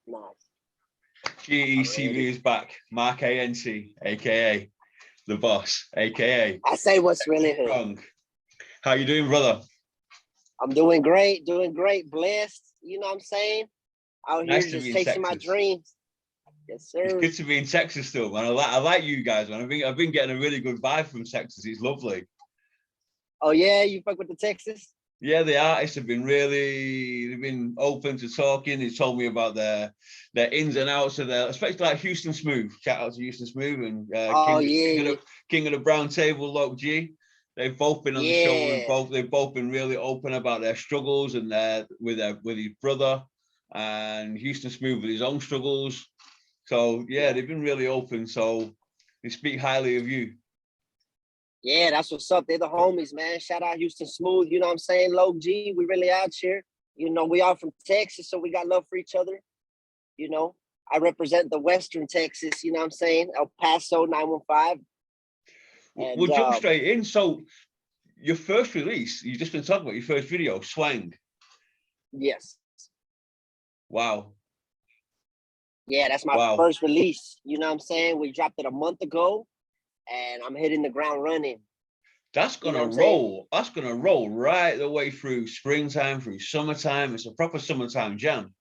Nice. GECV is back. Mark ANC, aka the boss, aka I say what's really hood. Strong. How you doing, brother? I'm doing great, blessed. You know what I'm saying? Out Nice here to just be in chasing my Texas. dreams. Yes, It's sir. good to be in Texas still, man. I like you guys, man. I've been getting a really good vibe from Texas. It's lovely. Oh yeah, you fuck with the Texas? Yeah, the artists have been they've been open to talking. They told me about their ins and outs of their, especially like Houston Smooth. Shout out to Houston Smooth and Oh yeah, King of the Brown Table, Loc G. They've both been on the show. yeah. They've both been really open about their struggles and with his brother, and Houston Smooth with his own struggles. So yeah, they've been really open. So they speak highly of you. Yeah, that's what's up. They're the homies, man. Shout out Houston Smooth. You know what I'm saying? Loc G, we really out here. You know, we all from Texas, so we got love for each other. You know, I represent the Western Texas, you know what I'm saying? El Paso 915. And We'll jump straight in. So your first release, you've just been talking about your first video, Swang. Yes. Wow. Yeah, that's my first release. You know what I'm saying? We dropped it a month ago, and I'm hitting the ground running. That's gonna roll. That's gonna roll right the way through springtime, through summertime. It's a proper summertime jam.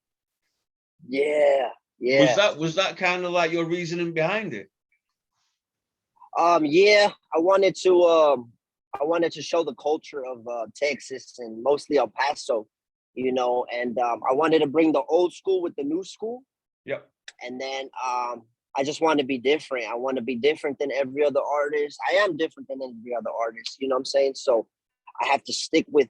Yeah, yeah. Was that kind of like your reasoning behind it? Yeah, I wanted to show the culture of Texas and mostly El Paso, you know, and I wanted to bring the old school with the new school. Yep. And then I just want to be different. I want to be different than every other artist. I am different than every other artist, you know what I'm saying? So I have to stick with,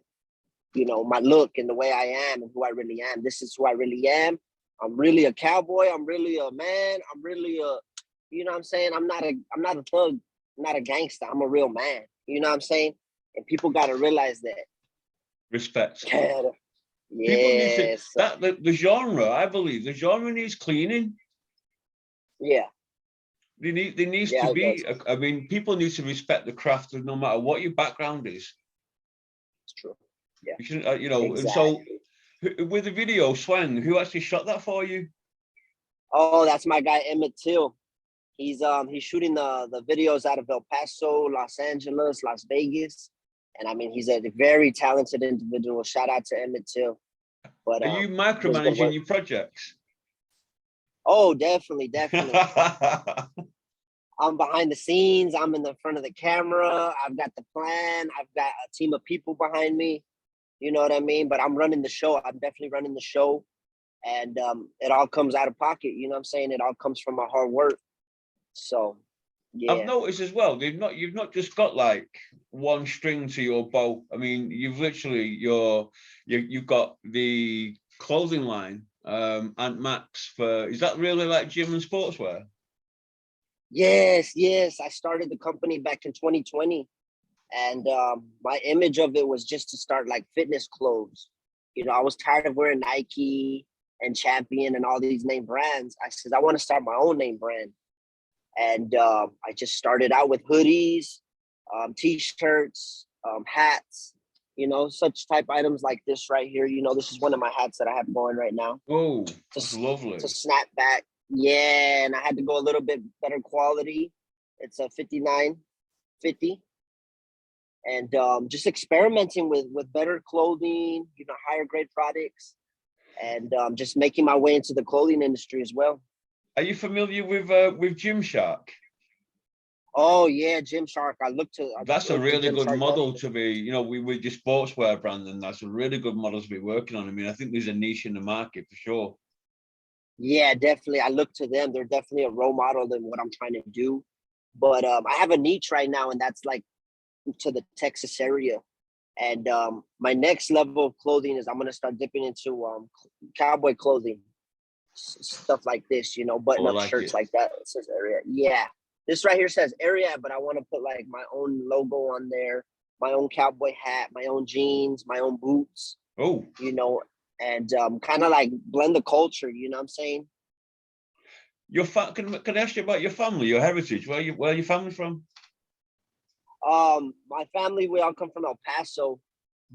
you know, my look and the way I am and who I really am. This is who I really am. I'm really a cowboy. I'm really a man. I'm really a, you know what I'm saying? I'm not a thug, I'm not a gangster. I'm a real man. You know what I'm saying? And people got to realize that. Respect. Yeah. People need to, the genre, I believe, the genre needs cleaning. Yeah. There needs to be, I mean, people need to respect the craft no matter what your background is. It's true. Yeah. You shouldn't, you know, exactly. And so with the video Swang, who actually shot that for you? Oh, that's my guy Emmett Till. He's shooting the videos out of El Paso, Los Angeles, Las Vegas. And I mean, he's a very talented individual. Shout out to Emmett Till. But are you micromanaging your projects? Oh, definitely. I'm behind the scenes. I'm in the front of the camera. I've got the plan. I've got a team of people behind me. You know what I mean? But I'm running the show. I'm definitely running the show. And it all comes out of pocket. You know what I'm saying? It all comes from my hard work. So, yeah. I've noticed as well, you've not just got like one string to your bow. I mean, you've literally you've got the clothing line, Ant Max is that really like gym and sportswear? Yes. I started the company back in 2020. And my image of it was just to start like fitness clothes. You know, I was tired of wearing Nike and Champion and all these name brands. I said, I want to start my own name brand. And I just started out with hoodies, t-shirts, hats, you know, such type items like this right here. You know, this is one of my hats that I have going right now. Oh, that's lovely. It's a snapback. Yeah, and I had to go a little bit better quality. It's a 59.50. And just experimenting with better clothing, you know, higher grade products, and just making my way into the clothing industry as well. Are you familiar with Gymshark? Oh yeah, Gymshark. That's a really good model to be, you know, with your sportswear brand, and that's a really good model to be working on. I mean, I think there's a niche in the market for sure. Yeah, definitely. I look to them. They're definitely a role model in what I'm trying to do. But I have a niche right now, and that's like to the Texas area. And my next level of clothing is I'm going to start dipping into cowboy clothing, stuff like this, you know, button-up shirts like that. It says area. Yeah. This right here says area, but I want to put like my own logo on there, my own cowboy hat, my own jeans, my own boots. Oh. You know, and kind of like blend the culture, you know what I'm saying? Can I ask you about your family, your heritage? Where are your family from? My family, we all come from El Paso,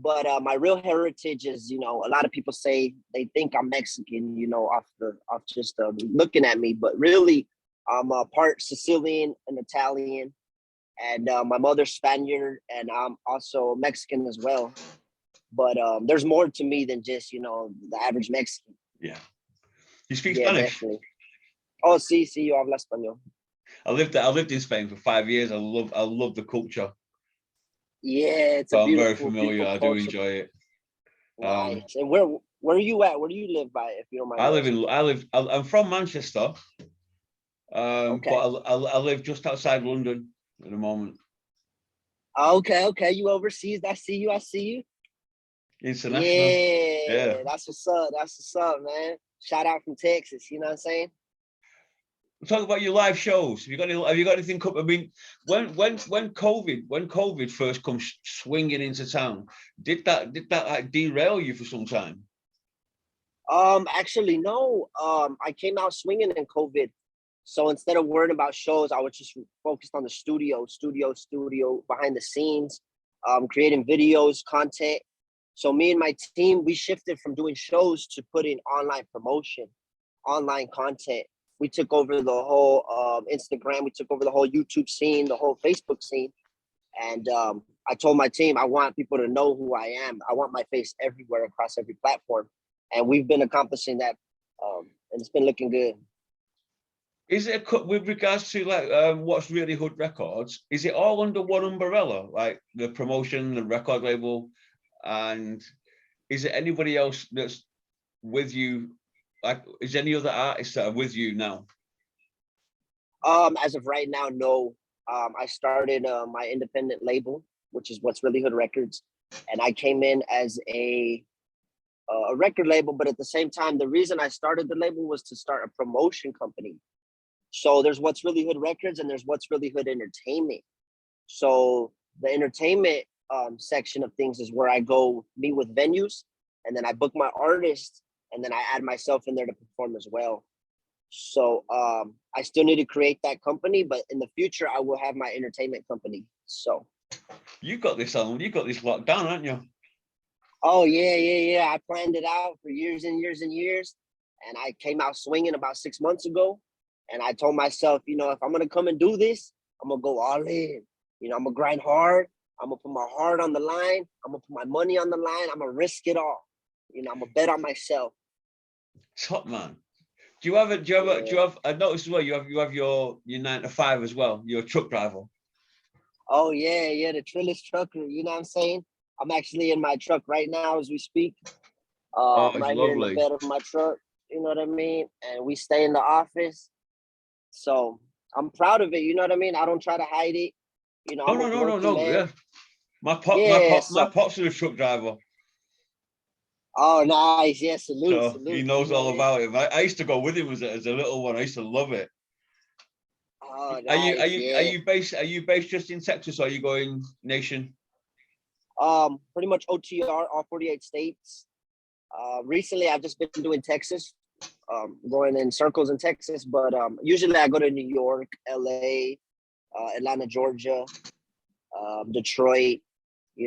But my real heritage is, a lot of people say they think I'm Mexican, off just looking at me, but really I'm a part Sicilian and Italian, and my mother's Spaniard, and I'm also Mexican as well. But there's more to me than just, the average Mexican. Yeah. You speak Yeah, Spanish? definitely. Oh, sí, yo hablo español. I lived in Spain for 5 years. I love the culture. Yeah, it's a So I'm very beautiful, familiar. beautiful I do culture. enjoy it. Nice. And where are you at? Where do you live by, if you don't mind me asking? I'm from Manchester, but Okay. I live just outside London at the moment. Okay. You overseas? I see you. International. Yeah. Yeah, that's what's up. That's what's up, man. Shout out from Texas. You know what I'm saying? Talk about your live shows. Have you got anything? I mean, when COVID first comes swinging into town, did that like derail you for some time? Actually, no. I came out swinging in COVID. So instead of worrying about shows, I was just focused on the studio, behind the scenes, creating videos, content. So me and my team, we shifted from doing shows to putting online promotion, online content. We took over the whole Instagram. We took over the whole YouTube scene, the whole Facebook scene. And I told my team, I want people to know who I am. I want my face everywhere across every platform. And we've been accomplishing that. And it's been looking good. Is it with regards to like what's really Hood Records? Is it all under one umbrella, like the promotion, the record label, and is it anybody else that's with you? Like, is any other artists that are with you now? As of right now, no. I started my independent label, which is What's Really Hood Records, and I came in as a record label. But at the same time, the reason I started the label was to start a promotion company. So there's What's Really Hood Records and there's What's Really Hood Entertainment. So the entertainment section of things is where I go meet with venues, and then I book my artists, and then I add myself in there to perform as well. So I still need to create that company, but in the future I will have my entertainment company. So You've got this locked down, haven't you? oh yeah. I planned it out for years and years and years, and I came out swinging about 6 months ago. And I told myself, if I'm gonna come and do this, I'm gonna go all in. I'm gonna grind hard. I'm gonna put my heart on the line. I'm gonna put my money on the line. I'm gonna risk it all. I'm gonna bet on myself. Top man. Do you have? I noticed as well. You have your 9 to 5 as well. You're a truck driver. Oh yeah, the Trillis trucker. You know what I'm saying? I'm actually in my truck right now as we speak. Oh, I'm it's right here in the lovely. bed of my truck. You know what I mean? And we stay in the office. So I'm proud of it. You know what I mean? I don't try to hide it. No, I'm a no, no, no, working no. man. Yeah, Yeah. my So pop's a truck driver, oh, nice. Yeah. Salute, so he salute. You knows know all what I mean? about it. I used to go with him as a little one. I used to love it. Oh, Are you are nice. you are Yeah. you based are you based just in Texas, or are you going nation? Pretty much OTR, all 48 states. Recently, I've just been doing Texas, going in circles in Texas, but usually I go to New York, LA, Atlanta, Georgia, Detroit,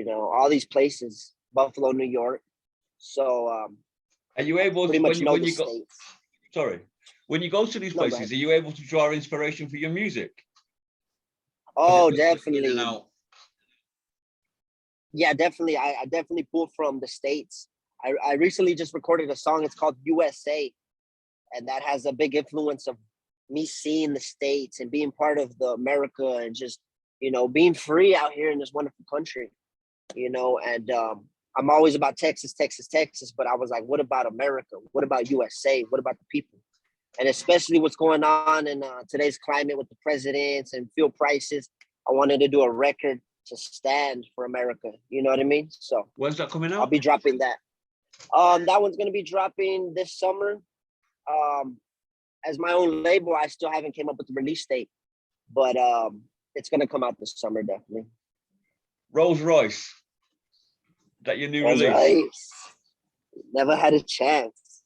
all these places, Buffalo, New York. So Are you able pretty to much know when the you go? states. Sorry, when you go to these No, go ahead. places, are you able to draw inspiration for your music? Or is it Oh, just in and definitely. out? Yeah, definitely. I definitely pull from the states. I recently just recorded a song. It's called USA, and that has a big influence of me seeing the states and being part of the America, and just being free out here in this wonderful country. And I'm always about Texas, but I was like, what about America? What about USA? What about the people? And especially what's going on in today's climate with the presidents and fuel prices. I wanted to do a record to stand for America. You know what I mean? So When's that coming I'll out? be dropping that. That one's gonna be dropping this summer. Um, as my own label, I still haven't came up with the release date, but it's gonna come out this summer definitely. Rolls Royce. That your new That's release? right. Never had a chance.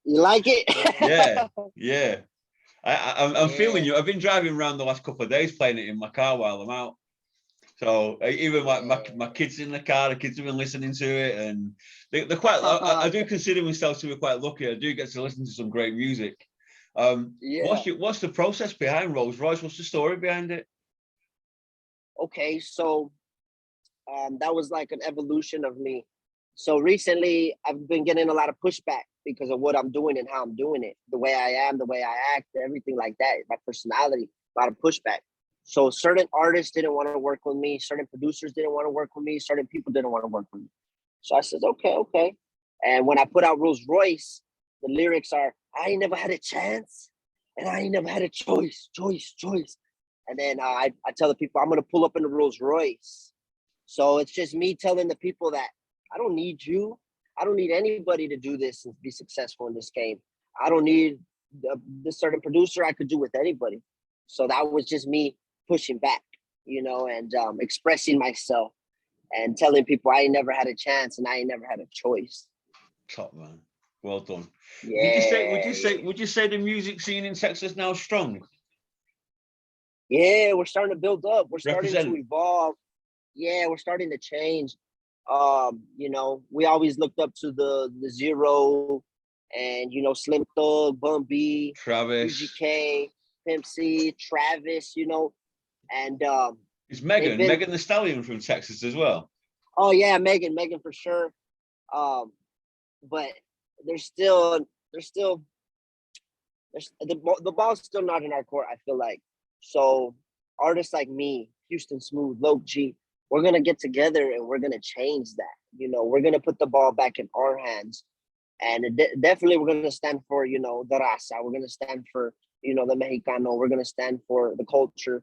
You like it? Yeah, yeah. I'm feeling Yeah. you. I've been driving around the last couple of days playing it in my car while I'm out. So even my kids in the car, the kids have been listening to it, and they're quite. I do consider myself to be quite lucky. I do get to listen to some great music. Yeah. What's the process behind Rolls Royce? What's the story behind it? Okay, so that was like an evolution of me. So recently, I've been getting a lot of pushback because of what I'm doing and how I'm doing it, the way I am, the way I act, everything like that, my personality, a lot of pushback. So certain artists didn't want to work with me, certain producers didn't want to work with me, certain people didn't want to work with me. So I said, okay, okay. And when I put out Rolls Royce, the lyrics are, I ain't never had a chance and I ain't never had a choice. And then I tell the people, I'm going to pull up in the Rolls Royce. So it's just me telling the people that I don't need you. I don't need anybody to do this and be successful in this game. I don't need this certain producer. I could do with anybody. So that was just me pushing back, and expressing myself and telling people I ain't never had a chance and I ain't never had a choice. Top man, well done. Yeah, Would you say the music scene in Texas now strong? yeah, we're starting to build up. We're starting to Represent. evolve. Yeah, we're starting to change. We always looked up to the Zero and Slim Thug, Bun B, Travis. UGK, Pimp C, Travis, and Is they've been. Megan the Stallion from Texas as well? Oh yeah, Megan for sure. Um, but there's still the ball's still not in our court. I feel like so artists like me, Houston Smooth, Low G, we're gonna get together and we're gonna change that. We're gonna put the ball back in our hands, and definitely we're gonna stand for the raza. We're gonna stand for the Mexicano. We're gonna stand for the culture,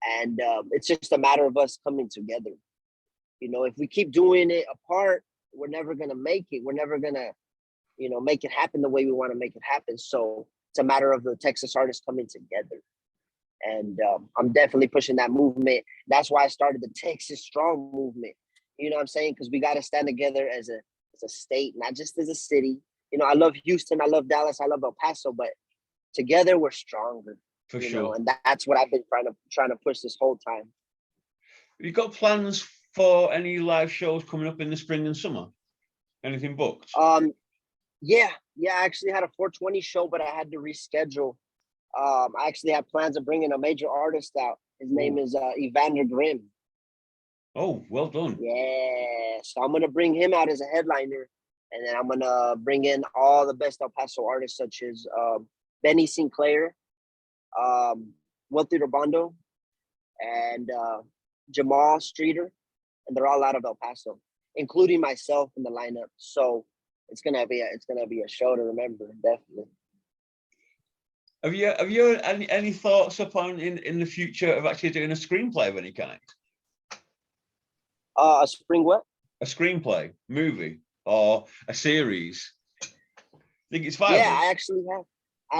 and it's just a matter of us coming together. If we keep doing it apart, we're never gonna make it. We're never gonna make it happen the way we want to make it happen. So it's a matter of the Texas artists coming together. And I'm definitely pushing that movement. That's why I started the Texasstrong movement. You know what I'm saying? Because we got to stand together as a state, not just as a city. I love Houston, I love Dallas, I love El Paso, but together we're stronger. For sure. And that's what I've been trying to push this whole time. You got plans for any live shows coming up in the spring and summer? Anything booked? Yeah. I actually had a 420 show, but I had to reschedule. I actually have plans of bringing a major artist out. His name is Evander Grimm. Oh, well done. Yeah. So I'm going to bring him out as a headliner. And then I'm going to bring in all the best El Paso artists, such as Benny Sinclair, Wealthy Robondo, and Jamal Streeter. And they're all out of El Paso, including myself in the lineup. So it's gonna be a show to remember, definitely. Have you any thoughts upon in the future of actually doing a screenplay of any kind? A spring what? A screenplay, movie, or a series? Think it's viable? Yeah, I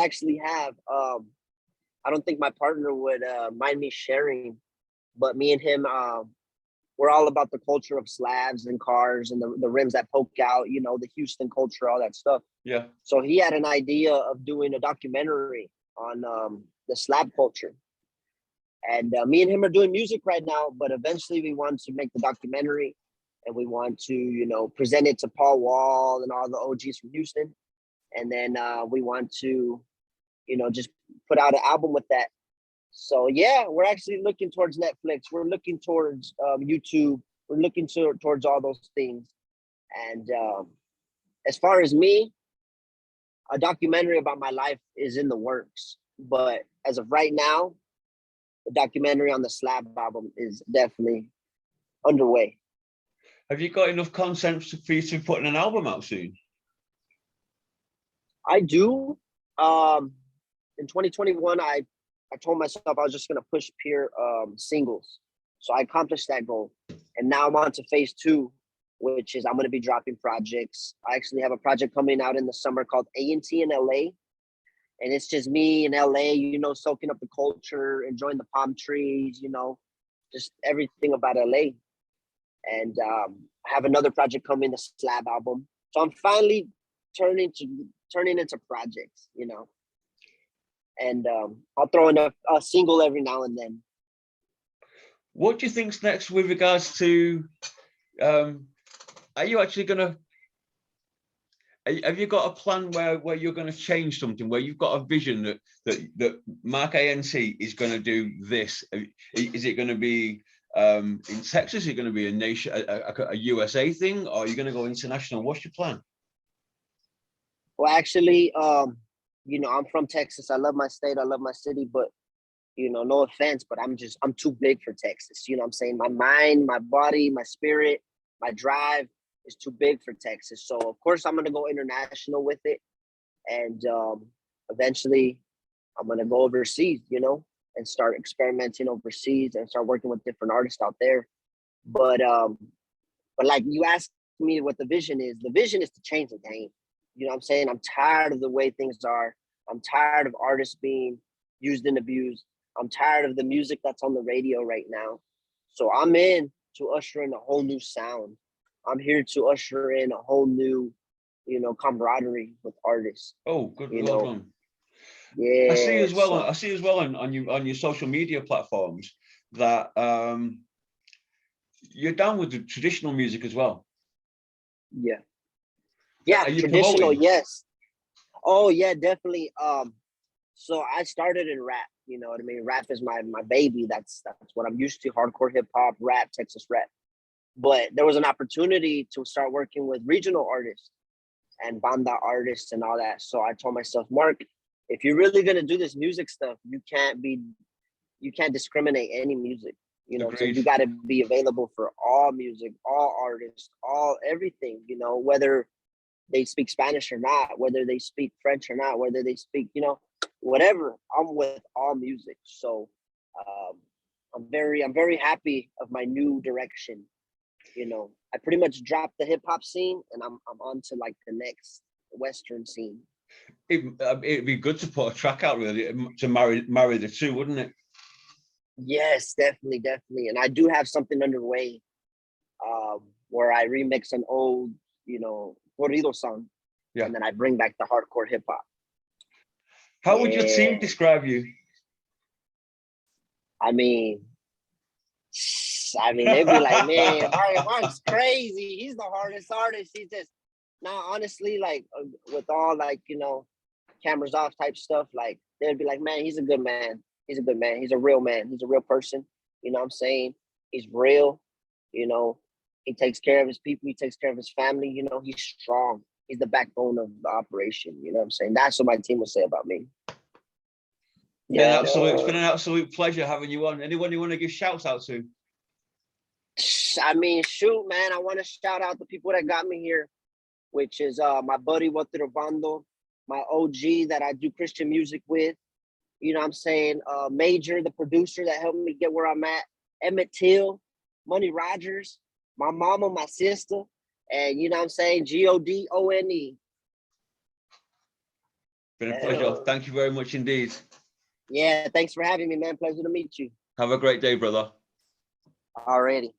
actually have. I don't think my partner would mind me sharing, but me and him, we're all about the culture of slabs and cars and the rims that poke out, the Houston culture, all that stuff. Yeah. So he had an idea of doing a documentary on the slab culture. And me and him are doing music right now, but eventually we want to make the documentary and we want to, present it to Paul Wall and all the OGs from Houston. And then we want to, just put out an album with that. So yeah, we're actually looking towards Netflix. We're looking towards YouTube. We're looking towards all those things. And as far as me, a documentary about my life is in the works. But as of right now, the documentary on the Slab album is definitely underway. Have you got enough content for you to put an album out soon? I do. In 2021, I told myself I was just going to push pure singles. So I accomplished that goal. And now I'm on to phase 2, which is I'm going to be dropping projects. I actually have a project coming out in the summer called A&T in LA. And it's just me in LA, soaking up the culture, enjoying the palm trees, just everything about LA. And I have another project coming, the Slab album. So I'm finally turning into projects, and I'll throw in a single every now and then. What do you think's next with regards to? Are you actually going to? Have you got a plan where you're going to change something? Where you've got a vision that Mark ANC is going to do this? Is it going to be in Texas? Is it going to be a USA thing, or are you going to go international? What's your plan? Well, actually, you know, I'm from Texas. I love my state. I love my city, but you know, no offense, but I'm too big for Texas. You know what I'm saying? My mind, my body, my spirit, my drive is too big for Texas. So of course I'm gonna go international with it. And eventually I'm gonna go overseas, you know, and start experimenting overseas and start working with different artists out there. But like you asked me what the vision is to change the game. You know what I'm saying? I'm tired of the way things are. I'm tired of artists being used and abused. I'm tired of the music that's on the radio right now. So I'm in to usher in a whole new sound. I'm here to usher in a whole new, you know, camaraderie with artists. Oh, good, You well know, done. yeah. I see as well. So I see as well on your social media platforms that you're down with the traditional music as well. yeah, yeah, Are you traditional, promoting? yes. Oh yeah, definitely. So I started in rap. You know what I mean? Rap is my baby. That's what I'm used to. Hardcore hip hop, rap, Texas rap. But there was an opportunity to start working with regional artists and banda artists and all that. So I told myself, Mark, if you're really gonna do this music stuff, you can't discriminate any music. You know what I'm saying? Agreed. You gotta be available for all music, all artists, all everything, you know, whether they speak Spanish or not, whether they speak French or not, whether they speak, you know, whatever. I'm with all music. So um, I'm very happy of my new direction. You know, I pretty much dropped the hip hop scene and I'm on to like the next Western scene. It'd be good to put a track out really to marry the two, wouldn't it? Yes, definitely, definitely. And I do have something underway where I remix an old, you know, corrido song, Yeah. and then I bring back the hardcore hip hop. How would your team Yeah, describe you? I mean, they'd be like, man, Mark's crazy. He's the hardest artist. He's just now, honestly, like with all like you know, cameras off type stuff. Like they'd be like, man, he's a good man. He's a good man. He's a real man. He's a real person. You know what I'm saying? He's real. You know, he takes care of his people. He takes care of his family. You know, he's strong. He's the backbone of the operation. You know what I'm saying? That's what my team will say about me. Yeah. It's been an absolute pleasure having you on. Anyone you want to give shouts out to? I mean, shoot, man. I want to shout out the people that got me here, which is my buddy Walter Obando, my OG that I do Christian music with. You know what I'm saying? Major, the producer that helped me get where I'm at. Emmett Till, Money Rogers, my mama, my sister, and you know what I'm saying? GODONE. Been a pleasure. Thank you very much indeed. Yeah, thanks for having me, man. Pleasure to meet you. Have a great day, brother. Already.